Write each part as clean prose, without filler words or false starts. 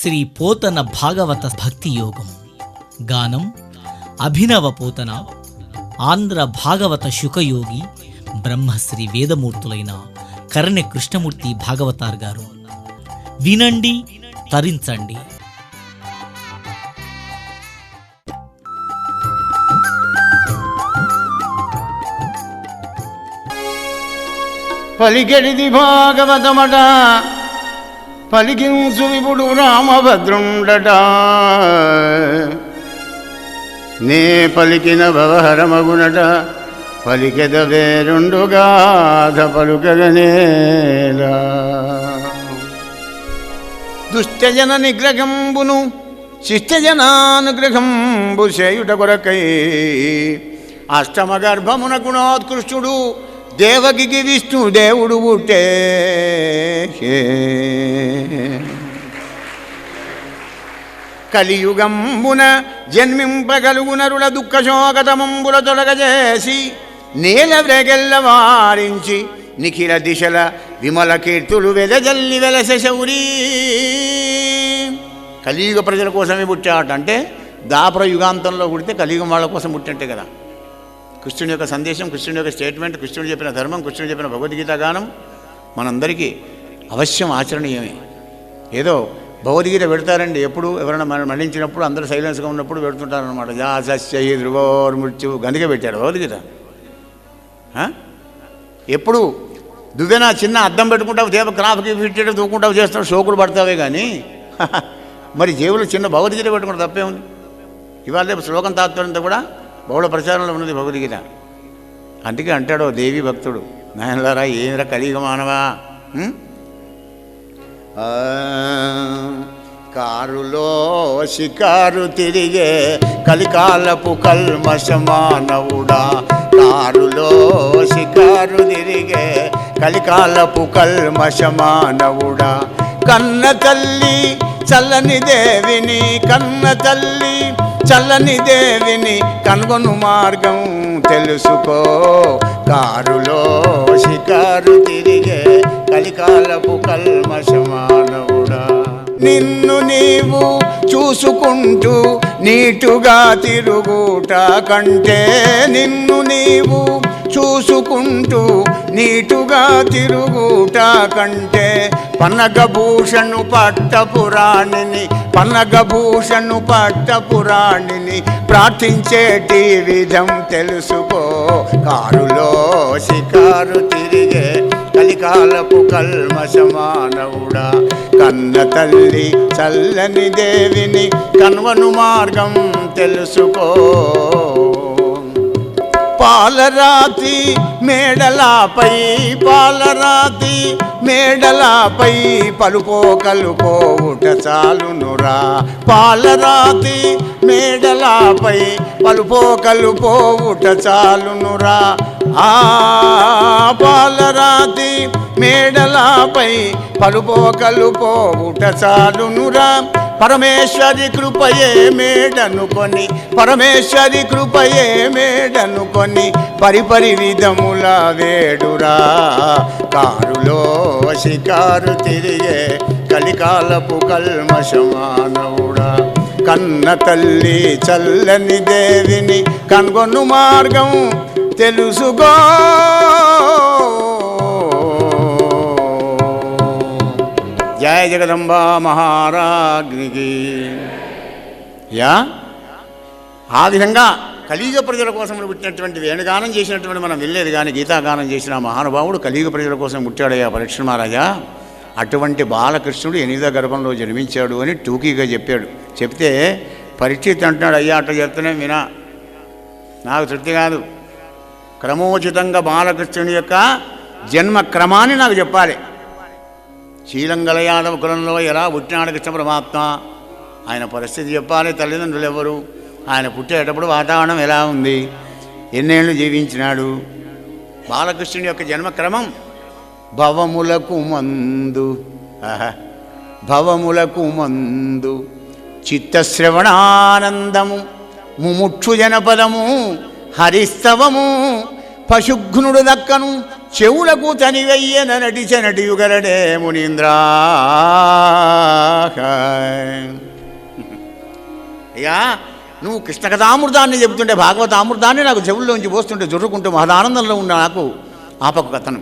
శ్రీ పోతన భాగవత భక్తి యోగం. గానం అభినవ పోతన, ఆంధ్ర భాగవత శుకయోగి బ్రహ్మశ్రీ వేదమూర్తులైన కరణె కృష్ణమూర్తి భాగవతార్ గారు. వినండి, తరించండి. పలికెడిది భాగవతమట, పలికించు విపుడు రామభద్రుండట. నే పలికిన భవహరమగునట, పలికెద వేరుండుగాథ పలుకగనేలా. దుష్టజన నిగ్రహంబును శిష్టజనానుగ్రహంబు చేయుట కొరకై అష్టమ గర్భమున గుణోత్కృష్టుడు దేవకికి విష్ణు దేవుడు పుట్టే. కలియుగంబున జన్మింపగలుగునరుల దుఃఖశోకతమంబుల తొలగజేసి నేల వ్రెగెల్ల వారించి నిఖిల దిశల విమల కీర్తులు వెదజల్లి వెలస శౌరీ. కలియుగ ప్రజల కోసమే పుట్టాట. అంటే దాపర యుగాంతంలో పుడితే కలియుగం వాళ్ళ కోసం పుట్టినట్టే కదా. కృష్ణుని యొక్క సందేశం, కృష్ణుని యొక్క స్టేట్మెంట్, కృష్ణుడు చెప్పిన ధర్మం, కృష్ణుడు చెప్పిన భగవద్గీత గానం మనందరికీ అవశ్యం ఆచరణీయమే. ఏదో భగవద్గీత పెడతారండి ఎప్పుడు ఎవరైనా మరణించినప్పుడు అందరూ సైలెన్స్గా ఉన్నప్పుడు పెడుతుంటారనమాట. యా సస్య ధ్రువోర్మృత్యు గందుకే పెట్టారు భగవద్గీత. ఎప్పుడు దువ్వెనా చిన్న అద్దం పెట్టుకుంటావు, దేవ క్రాఫ్కి ఫిట్ దూకుంటావు, చేస్తున్నావు, షోకులు పడతావే కానీ మరి జేబులో చిన్న భగవద్గీత పెట్టుకుంటే తప్పేముంది. ఇవాళ శ్లోకం తాత్పర్యంతో కూడా బహుళ ప్రచారంలో ఉన్నది భగవద్గీత. అందుకే అంటాడో దేవి భక్తుడు, నాయనలారా ఏమిరా కలియుగ మానవా, కారులో షికారు తిరిగే కలికాలపు కల్మషమానవుడా. కారులో షికారు తిరిగే కలికాలపు కల్మషమానవుడా. కన్న తల్లి చల్లని దేవిని, కన్న తల్లి చల్లని దేవిని కనుగొను మార్గం తెలుసుకో. కారులో షికారు తిరిగే కలికాలపు కల్మషమానవుడా. నిన్ను నీవు చూసుకుంటూ నీటుగా తిరుగుట కంటే, నిన్ను నీవు చూసుకుంటూ నీటుగా తిరుగుట కంటే, పన్నగభూషణు పట్టపురాణిని, పన్నగభూషణు పట్టపురాణిని ప్రార్థించేటి విధం తెలుసుకో. కారులో షికారు తిరిగే కలికాలపు కల్మషమానవుడా. కన్న తల్లి చల్లని దేవిని కన్వను మార్గం తెలుసుకో. పాలరాతి మేడలాపై, పాలరాతి మేడలాపై పలుపో కలుపోవుట చాలునురా. పాలరాతి మేడలాపై పలుపో కలుపోవుట చాలునురా. ఆ పాలరాతి మేడలాపై పలుపో కలుపోవుట చాలునురా. పరమేశ్వరి కృపయే మేడనుకొని, పరమేశ్వరి కృపయే మేడనుకొని పరిపరి విధముల వేడురా. కారులో షికారు తిరిగే కలికాలపు కల్మషమానవుడా. కన్న తల్లి చల్లని దేవిని కనుగొను మార్గం తెలుసుకో. జయ జగదంబా మహారాజ్ఞికి. యా ఆ విధంగా కలియుగ ప్రజల కోసం పుట్టినటువంటి వేణుగానం చేసినటువంటి మనం వెళ్ళేది కానీ గీతాగానం చేసిన మహానుభావుడు కలియుగ ప్రజల కోసం పుట్టాడయ్యా పరీక్ష మహారాజా. అటువంటి బాలకృష్ణుడు 8వ గర్భంలో జన్మించాడు అని టూకీగా చెప్పాడు. చెప్తే పరీక్షిత్ అంటున్నాడు, అయ్యా అట్లా చెప్తూనే వినా, నాకు తృప్తి కాదు. క్రమోచితంగా బాలకృష్ణుని యొక్క జన్మ క్రమాన్ని నాకు చెప్పాలి. శ్రీలంగల యాదవ కులంలో ఎలా పుట్టినాడు కృష్ణ పరమాత్మ, ఆయన పరిస్థితి చెప్పాలి. తల్లిదండ్రులు ఎవరు, ఆయన పుట్టేటప్పుడు వాతావరణం ఎలా ఉంది, ఎన్నేళ్ళు జీవించినాడు. బాలకృష్ణుని యొక్క జన్మక్రమం భవములకు మందు, భవములకు మందు చిత్తశ్రవణానందము ముముక్షు జనపదము హరిస్తవము పశుఘ్నుడు దక్కను చెవులకు తనివయ్యన నటిచనటియుగలడే మునీంద్ర. అయ్యా నువ్వు కృష్ణ కథామృతాన్ని చెబుతుంటే, భాగవతామృతాన్ని నాకు చెవుల్లోంచి పోస్తుంటే జుర్రుకుంటూ మహదానందంలో ఉన్న నాకు ఆపకు కథను.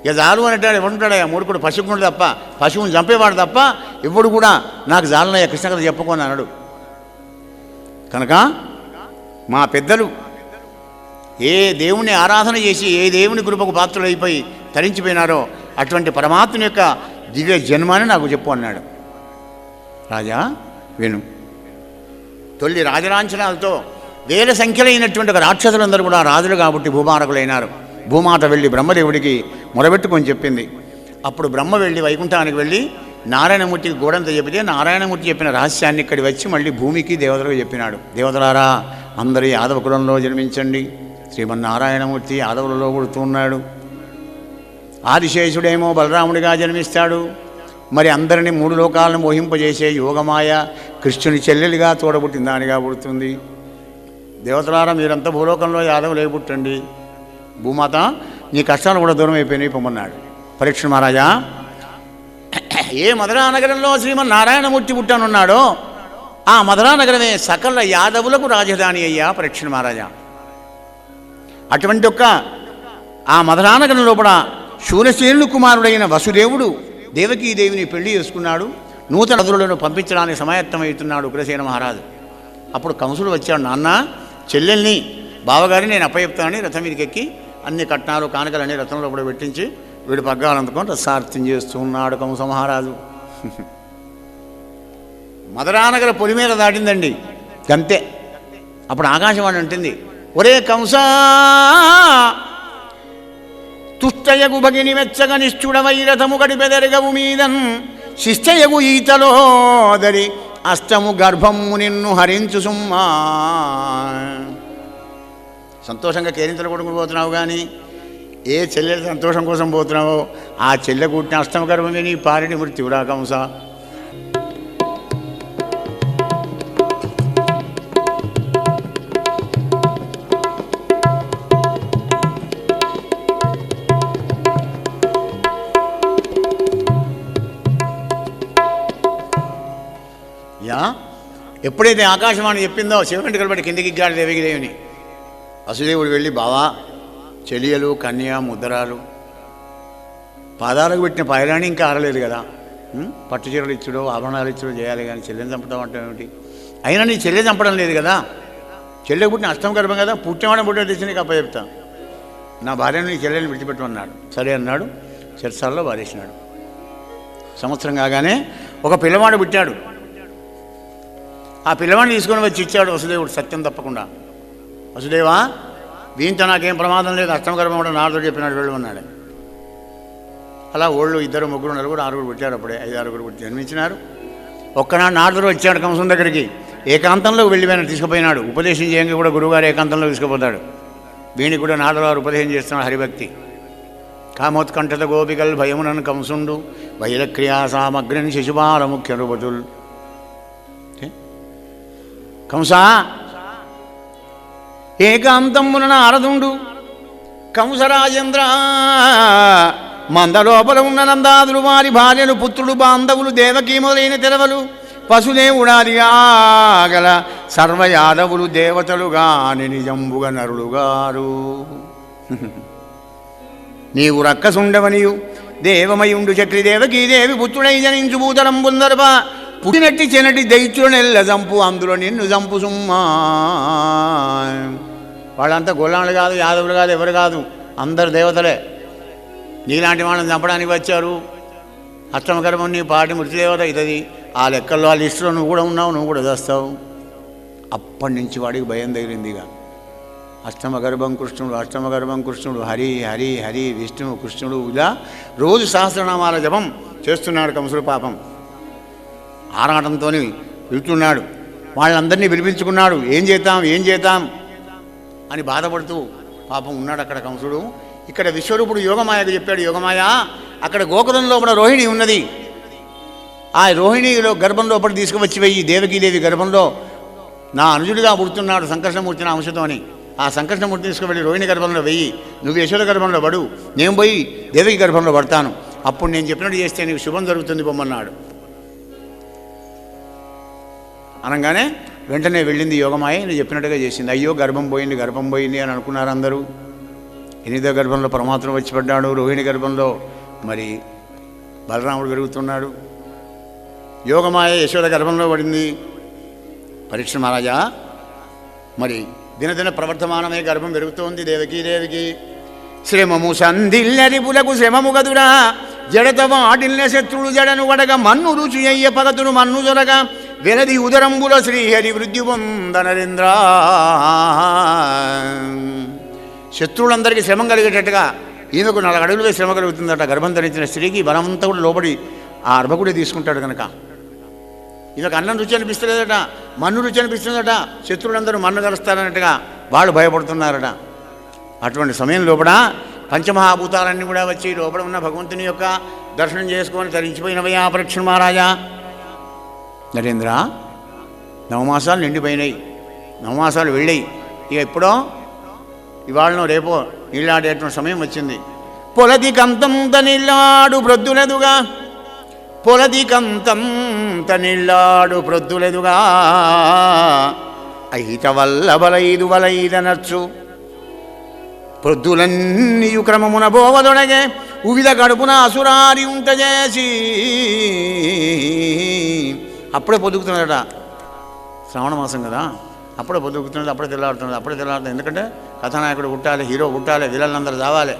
ఇక జాలు అనేటాడు ఎవడుంటాడయ్యా, మూడుకుడు పశువుడు తప్ప, పశువుని చంపేవాడు తప్ప ఎవడు కూడా నాకు జాలనయ్య కృష్ణ కథ చెప్పుకొని అన్నాడు. కనుక మా పెద్దలు ఏ దేవుని ఆరాధన చేసి ఏ దేవుని కృపకు పాత్రులైపోయి తరించిపోయినారో అటువంటి పరమాత్మ యొక్క దివ్య జన్మాన్ని నాకు చెప్పు అన్నాడు. రాజా విను. తొలి రాజలాంఛనాలతో వేల సంఖ్యలైనటువంటి ఒక రాక్షసులందరూ కూడా రాజులు కాబట్టి భూమారకులైనారు. భూమాత వెళ్ళి బ్రహ్మదేవుడికి మొరబెట్టుకొని చెప్పింది. అప్పుడు బ్రహ్మ వెళ్ళి వైకుంఠానికి వెళ్ళి నారాయణమూర్తికి గోడంత చెబితే నారాయణమూర్తి చెప్పిన రహస్యాన్ని ఇక్కడి వచ్చి మళ్ళీ భూమికి దేవతలకు చెప్పినాడు. దేవతలారా అందరూ యాదవ కులంలో జన్మించండి. శ్రీమన్నారాయణమూర్తి యాదవులలో పుడుతున్నాడు. ఆదిశేషుడేమో బలరాముడిగా జన్మిస్తాడు. మరి అందరినీ మూడు లోకాలను మోహింపజేసే యోగమాయ కృష్ణుని చెల్లెలిగా తోడబుట్టిన దానిగా పుడుతుంది. దేవతలారా మీరంతా భూలోకంలో యాదవులే పుట్టండి. భూమాత నీ కష్టాలు కూడా దూరం అయిపోయినాయి పొమ్మన్నాడు. పరీక్ష మహారాజా, ఏ మధురానగరంలో శ్రీమన్నారాయణమూర్తి పుట్టానున్నాడో ఆ మధురానగరమే సకల యాదవులకు రాజధాని అయ్యా పరీక్ష మహారాజా. అటువంటి ఒక్క ఆ మధురానగరం లోపల శూరసేనుడు కుమారుడైన వసుదేవుడు దేవకీదేవిని పెళ్లి చేసుకున్నాడు. నూతన అదులను పంపించడానికి సమాయత్తమవుతున్నాడు ఉగ్రసేన మహారాజు. అప్పుడు కంసుడు వచ్చాడు. నాన్న చెల్లెల్ని బావగారిని నేను అప్పచెప్తానని రథం మీదకి ఎక్కి అన్ని కట్నాలు కానుకలన్నీ రథంలో కూడా పెట్టించి వీడు పగ్గాలు అందుకొని రసార్థం చేస్తూ ఉన్నాడు కంస మహారాజు. మధురానగర పొలిమేర దాటిందండి గంతే. అప్పుడు ఆకాశవాణి ఉంటుంది, ఒరే కంసా తుష్టయగు భగిని మెచ్చగ నిష్ఠుడవై రథము గడిపెదరిగవు మీదన్ శిష్టయగు ఈతలోదరి అష్టము గర్భము నిన్ను హరించు సుమ్మా. సంతోషంగా కేరింతలు కొడుకుని పోతున్నావు కానీ ఏ చెల్లెల సంతోషం కోసం పోతున్నావో ఆ చెల్లె కూట్టిన అష్టమ గర్భమే నీ పారిని మృత్యువురా కంస. ఎప్పుడైతే ఆకాశవాణి చెప్పిందో శివగంటికలు బట్టి కిందికి గాడి దేవిగిదేవిని వసుదేవుడు వెళ్ళి బావా చెలియలు కన్య ముద్దరాలు పాదాలకు పెట్టిన పైరాణి ఇంకా ఆరలేదు కదా, పట్టు చీరలు ఇచ్చుడో ఆభరణాలు ఇచ్చుడో చేయాలి కానీ చెల్లెని చంపుతాం అంటే ఏమిటి? అయినా నీ చెల్లె చంపడం లేదు కదా, చెల్లె పుట్టిన అష్టమ గర్భం కదా, పుట్టినవాడని పుట్టిన తెచ్చి నీకు అప్పచెప్తా, నా భార్యను నీ చెల్లెని విడిచిపెట్టమన్నాడు. సరే అన్నాడు. చెరసాలలో వారేసినాడు. సంవత్సరం కాగానే ఒక పిల్లవాడు పుట్టాడు. ఆ పిల్లవాడిని తీసుకొని వచ్చి ఇచ్చాడు వసుదేవుడు సత్యం తప్పకుండా. వసుదేవా దీంతో నాకేం ప్రమాదం లేదు, అష్టమ గర్భం కూడా నారదుడు చెప్పినాడు వెళ్ళు అన్నాడు. అలా ఓళ్ళు 2, 3, 4, 6 పుట్టారు. అప్పుడే 5, 6 పుట్టి జన్మించినారు. ఒక్కనాడు నారదుడు వచ్చాడు కంసం దగ్గరికి. ఏకాంతంలోకి వెళ్ళిపోయినాడు, తీసుకుపోయినాడు. ఉపదేశం చేయంగా కూడా గురువుగారు ఏకాంతంలో తీసుకుపోతాడు. వీడికి కూడా నారదుడు వారు ఉపదేశం చేస్తున్నాడు హరిభక్తి. కామోత్కంఠత గోపికల్ భయమునన్ కంసుండు వైరక్రియా సామగ్రిని శిశుపాల ముఖ్య రూపతుల్. కంసా ఏకాంతమున నారదుండు కంసరాజేంద్ర మందలోపల ఉన్న నందాదులు వారి భార్యలు పుత్రుడు బాంధవులు దేవకీ మొదలైన తెరవలు పశుదేవుడాదిగా గల సర్వయాదవులు దేవతలుగాని నిజంబుగా నరులుగారు. నీవు రక్కసుండవనియు దేవమయుండు చక్రి దేవకీదేవి పుత్రుడై జనించు భూతలం బుందర్భ పుట్టినట్టి చెనటి దైత్యులనెల్ల చంపు అందులో నిన్ను చంపు సుమ్మా. వాళ్ళంతా గొల్లాళ్ళు కాదు, యాదవులు కాదు, ఎవరు కాదు, అందరు దేవతలే. నీలాంటి వాళ్ళని చంపడానికి వచ్చారు. అష్టమ గర్భం నీ పాటి మృత్యుదేవత ఇతది. ఆ లెక్కల్లో ఆ లిస్టులో నువ్వు కూడా ఉన్నావు, నువ్వు కూడా చేస్తావు. అప్పటి నుంచి వాడికి భయం తగిలింది. ఇక అష్టమ గర్భం కృష్ణుడు, అష్టమ గర్భం కృష్ణుడు, హరి హరి హరి విష్ణువు కృష్ణుడు, ఇలా రోజు సహస్రనామాల జపం చేస్తున్నాడు కంసుడు. పాపం ఆరాటంతో వెళ్తున్నాడు. వాళ్ళందరినీ పిలిపించుకున్నాడు. ఏం చేద్దాం అని బాధపడుతూ పాపం ఉన్నాడు అక్కడ కంసుడు. ఇక్కడ విశ్వరూపుడు యోగమాయకు చెప్పాడు, యోగమాయ అక్కడ గోకులంలో మన రోహిణి ఉన్నది, ఆ రోహిణిలో గర్భం లోపల తీసుకువచ్చి వెయ్యి దేవకీదేవి గర్భంలో నా అనుజుడిగా పుడుతున్నాడు సంకర్షణమూర్తి నా అంశతో అని ఆ సంకర్షణమూర్తి తీసుకువెళ్ళి రోహిణి గర్భంలో వెయ్యి, నువ్వు యశోద గర్భంలో పడు, నేను పోయి దేవకి గర్భంలో పడతాను, అప్పుడు నేను చెప్పినట్టు చేస్తే నీకు శుభం జరుగుతుంది పొమ్మన్నాడు. అనగానే వెంటనే వెళ్ళింది యోగమాయ, నేను చెప్పినట్టుగా చేసింది. అయ్యో గర్భం పోయింది అని అనుకున్నారు అందరూ. 8వ గర్భంలో పరమాత్మ వచ్చి పడ్డాడు, రోహిణి గర్భంలో మరి బలరాముడు పెరుగుతున్నాడు. యోగమాయ యశోద గర్భంలో పడింది. పరీక్ష మహారాజా, మరి దినదిన ప్రవర్తమానమే గర్భం పెరుగుతోంది దేవికి. శ్రమము సంధిల్లరిపులకు శ్రమము గదురా, జడత వాటిల్న శత్రుడు జడను వడగ, మన్ను రుచి అయ్య పగతును మన్ను జొరగ, వెలది ఉదరంబుల శ్రీహరి వృద్ధి పొందనరేంద్ర. శత్రువులందరికీ శ్రమం కలిగేటట్టుగా ఈమెకు 4 అడుగులుగా శ్రమ కలుగుతుందట. గర్భం ధరించిన స్త్రీకి బలమంతా కూడా లోబడి ఆ అర్భకుడే తీసుకుంటాడు కనుక. ఈమెకు అన్నం రుచి అనిపిస్తలేదట, మన్ను రుచి అనిపిస్తుందట. శత్రువులందరూ మన్ను కలుస్తారన్నట్టుగా వాళ్ళు భయపడుతున్నారట. అటువంటి సమయం లోపల పంచమహాభూతాలన్నీ కూడా వచ్చి లోపల ఉన్న భగవంతుని యొక్క దర్శనం చేసుకొని తరించిపోయినవయ్యా పరీక్ష మహారాజా. నరేంద్ర, 9 మాసాలు నిండిపోయినాయి, 9 మాసాలు వెళ్ళాయి. ఇక ఎప్పుడో ఇవాళనో రేపో నీళ్ళాడేటువంటి సమయం వచ్చింది. పొలది కంతం తనిల్లాడు ప్రొద్దులెదుగా, పొలది కంతం తనిల్లాడు ప్రొద్దులెదుగా, అయిత వల్ల బలైదు వలైదనర్చు, ప్రొద్దులన్నీయు క్రమమున బోవదొడగే, ఉవిధ గడుపున అసురారి ఉంటజేసి. అప్పుడే పొద్దుకుతున్నాడట, శ్రావణ మాసం కదా, అప్పుడే పొద్దుకుతున్నాడు, అప్పుడే తెల్లాడుతున్నాడు. ఎందుకంటే కథానాయకుడు పుట్టాలి, హీరో పుట్టాలి, విలన్లందరూ చావాలి.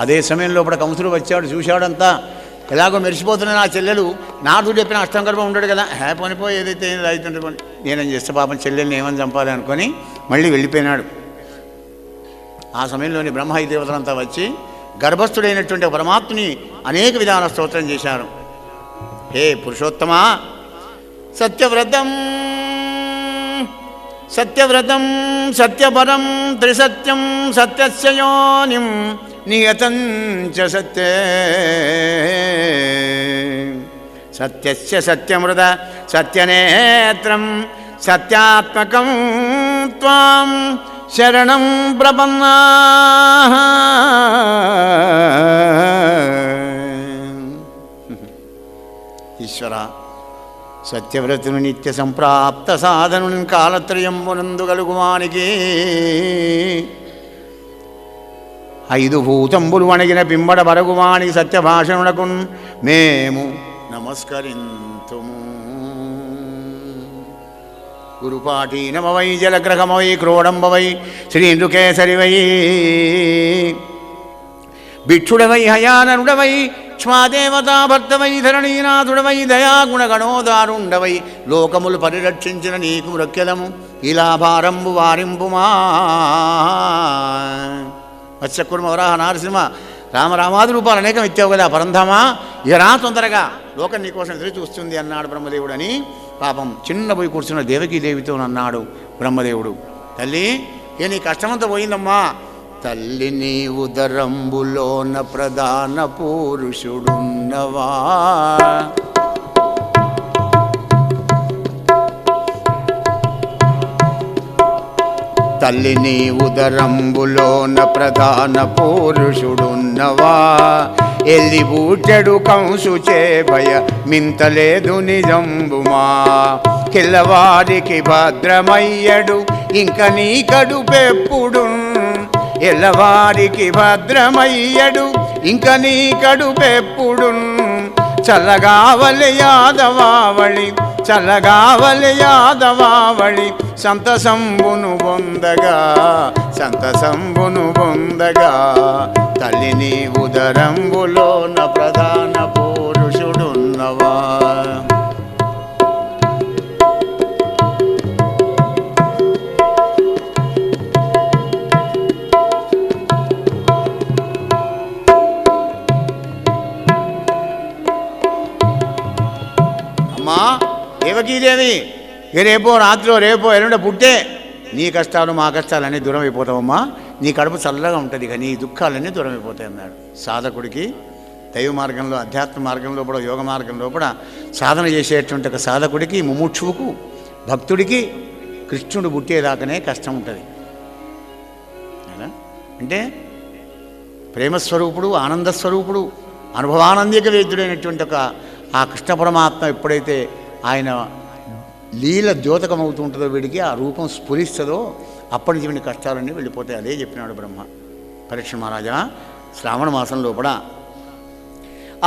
అదే సమయంలో ఇప్పుడు కంసుడు వచ్చాడు, చూశాడంతా ఎలాగో మెరిసిపోతున్నాయి నా చెల్లెలు. నాడు చెప్పిన అష్టంగర్భం ఉండడు కదా, పనిపోయి ఏదైతే అవుతుంటే నేనేం చేస్తే పాపం చెల్లెల్ని ఏమని చంపాలి అనుకొని మళ్ళీ వెళ్ళిపోయినాడు. ఆ సమయంలోని బ్రహ్మాయి దేవతలంతా వచ్చి గర్భస్థుడైనటువంటి పరమాత్మని అనేక విధాల స్తోత్రం చేశారు. హే పురుషోత్తమా, సత్యవ్రతం సత్యపరం త్రిసత్యం సత్యస్య యోనిం నియతం చ సత్యే, సత్యస్య సత్యమృత సత్యనేత్రం సత్యాత్మకం త్వాం శరణం ప్రపన్నాః. ఈశ్వర, సత్యవ్రతుని నిత్య సంప్రాప్త సాధనుని కాలత్రయంబునందు గలుగువానికి 5 భూతంబులు వణిగిన పింబడ బరగువానికి సత్యభాషణునకు మేము నమస్కరింతుము. గురుపాఠీ నమవై జలగ్రహమవై క్రోడంబవై శ్రీనృకేసరివై, భిక్షుడవై హయానరుడవై క్ష్మాదేవతాభర్తవై ధరణీనాథుడవై దయాగుణగణోదారుండవై లోకములు పరిరక్షించిన నీకు మృక్యదము ఇలా భారంబు వారింపుమా. మత్స్యకుర్మ వరాహ నారసింహ రామరామాది రూపాలు అనేకం ఇచ్చావు కదా పరంధామా, ఇరా తొందరగా లోకం నీకోసం ఎదురు చూస్తుంది అన్నాడు బ్రహ్మదేవుడు. అని పాపం చిన్న పోయి కూర్చున్న దేవకీదేవితో అన్నాడు బ్రహ్మదేవుడు. తల్లి, ఏ నీ కష్టమంతా పోయిందమ్మా. తల్లి నీ ఉదరంబులోన ప్రధాన పురుషుడున్నవా, తల్లి నీ ఉదరంబులోన ప్రధాన పురుషుడున్నవా, ఎల్లి బూచెడు కంసు చేభయ మింతలేదు నిజంబుమా, కిల్లవారికి భద్రమయ్యడు ఇంక నీ కడుపెప్పుడు, ఎల్లవారికి భద్రమయ్యడు ఇంక నీ కడుపెప్పుడు, చల్లగావలి యాదవావళి చల్లగావలి యాదవావళి సంతసంబును పొందగా, తల్లిని ఉదరంబులోన ప్రధాన పురుషుడున్నవా. అమ్మా దేవకీదేవి, రేపో రాత్రిలో రేపో ఎల్లుండ పుట్టే నీ కష్టాలు మా కష్టాలన్నీ దూరం అయిపోతావమ్మా, నీ కడుపు చల్లగా ఉంటుంది, ఇక నీ దుఃఖాలన్నీ దూరం అయిపోతాయి అన్నాడు. సాధకుడికి దైవ మార్గంలో, అధ్యాత్మ మార్గంలో కూడా, యోగ మార్గంలో కూడా సాధన చేసేటువంటి ఒక సాధకుడికి, ముముక్షువుకు, భక్తుడికి కృష్ణుడు పుట్టేదాకానే కష్టం ఉంటుంది. అంటే ప్రేమస్వరూపుడు, ఆనందస్వరూపుడు, అనుభవానందిక వేద్యుడైనటువంటి ఆ కృష్ణ పరమాత్మ ఎప్పుడైతే ఆయన లీల ద్యోతకమవుతూ ఉంటుందో, వీడికి ఆ రూపం స్ఫురిస్తుందో అప్పటి నుంచి వీడి కష్టాలన్నీ వెళ్ళిపోతాయి. అదే చెప్పినాడు బ్రహ్మ. పరీక్ష మహారాజా, శ్రావణ మాసం లోపల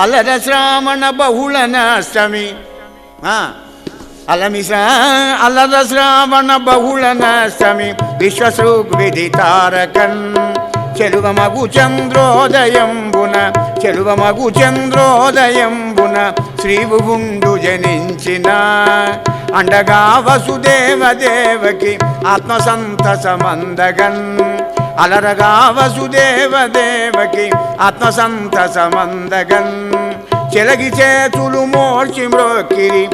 అల్లర శ్రావణ బహుళనష్టమి అల్లర శ్రావణ బహుళనష్టమి విశ్వసృగ్విదితారకన్ చెలువమగు చంద్రోదయంబున శ్రీభువుండు జనించిన అండగా వసుదేవదేవకి ఆత్మసంతసమందగన్ అలరగా వసుదేవదేవకి ఆత్మసంతసమందగన్ చెలగి చేతులు మోర్చి మ్రోకిరి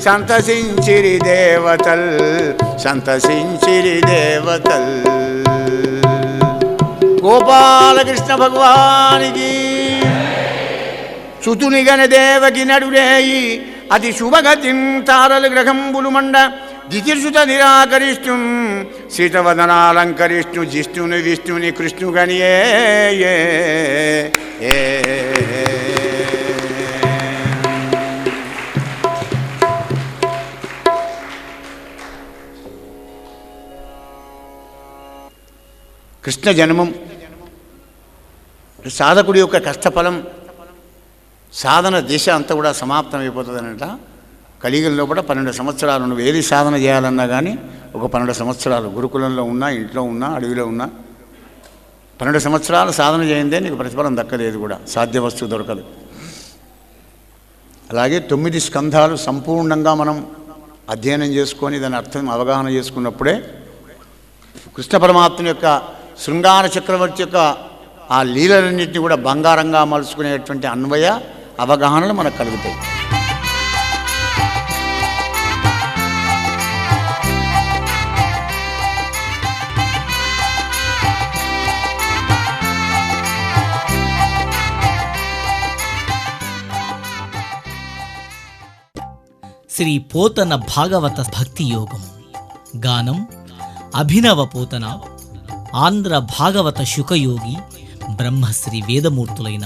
సంతసించిరి దేవతల్. గోపాలకృష్ణ భగవానికి సుతునిగన దేవకి నడురేయి అతి శుభగతిం తారలు గ్రహంబులు మండ దితిర్సుత నిరాకరిష్ణు శ్రీతవదనాలంకరిష్ణు జిష్ణుని విష్ణుని కృష్ణుగనియే. కృష్ణ జన్మం సాధకుడి యొక్క కష్టఫలం, సాధన దిశ అంతా కూడా సమాప్తమైపోతుందనట. కలియుగంలో కూడా 12 సంవత్సరాలు నువ్వు ఏది సాధన చేయాలన్నా కానీ ఒక 12 సంవత్సరాలు గురుకులంలో ఉన్నా, ఇంట్లో ఉన్నా, అడవిలో ఉన్నా 12 సంవత్సరాలు సాధన చేయందే నీకు ప్రతిఫలం దక్కలేదు, కూడా సాధ్య వస్తువు దొరకదు. అలాగే 9 స్కంధాలు సంపూర్ణంగా మనం అధ్యయనం చేసుకొని దాని అర్థం అవగాహన చేసుకున్నప్పుడే కృష్ణ పరమాత్మ యొక్క శృంగార చక్రవర్తి యొక్క ఆ లీలలన్నింటినీ కూడా బంగారంగా మలుచుకునేటువంటి అన్వయ అవగాహనలు మనకు కలుగుతాయి. శ్రీ పోతన భాగవత భక్తి యోగం. గానం అభినవ పోతన, ఆంధ్ర భాగవత శుకయోగి బ్రహ్మశ్రీ వేదమూర్తులైన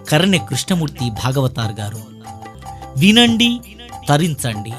కరణె కృష్ణమూర్తి భాగవతార్ గారు. వినండి, తరించండి.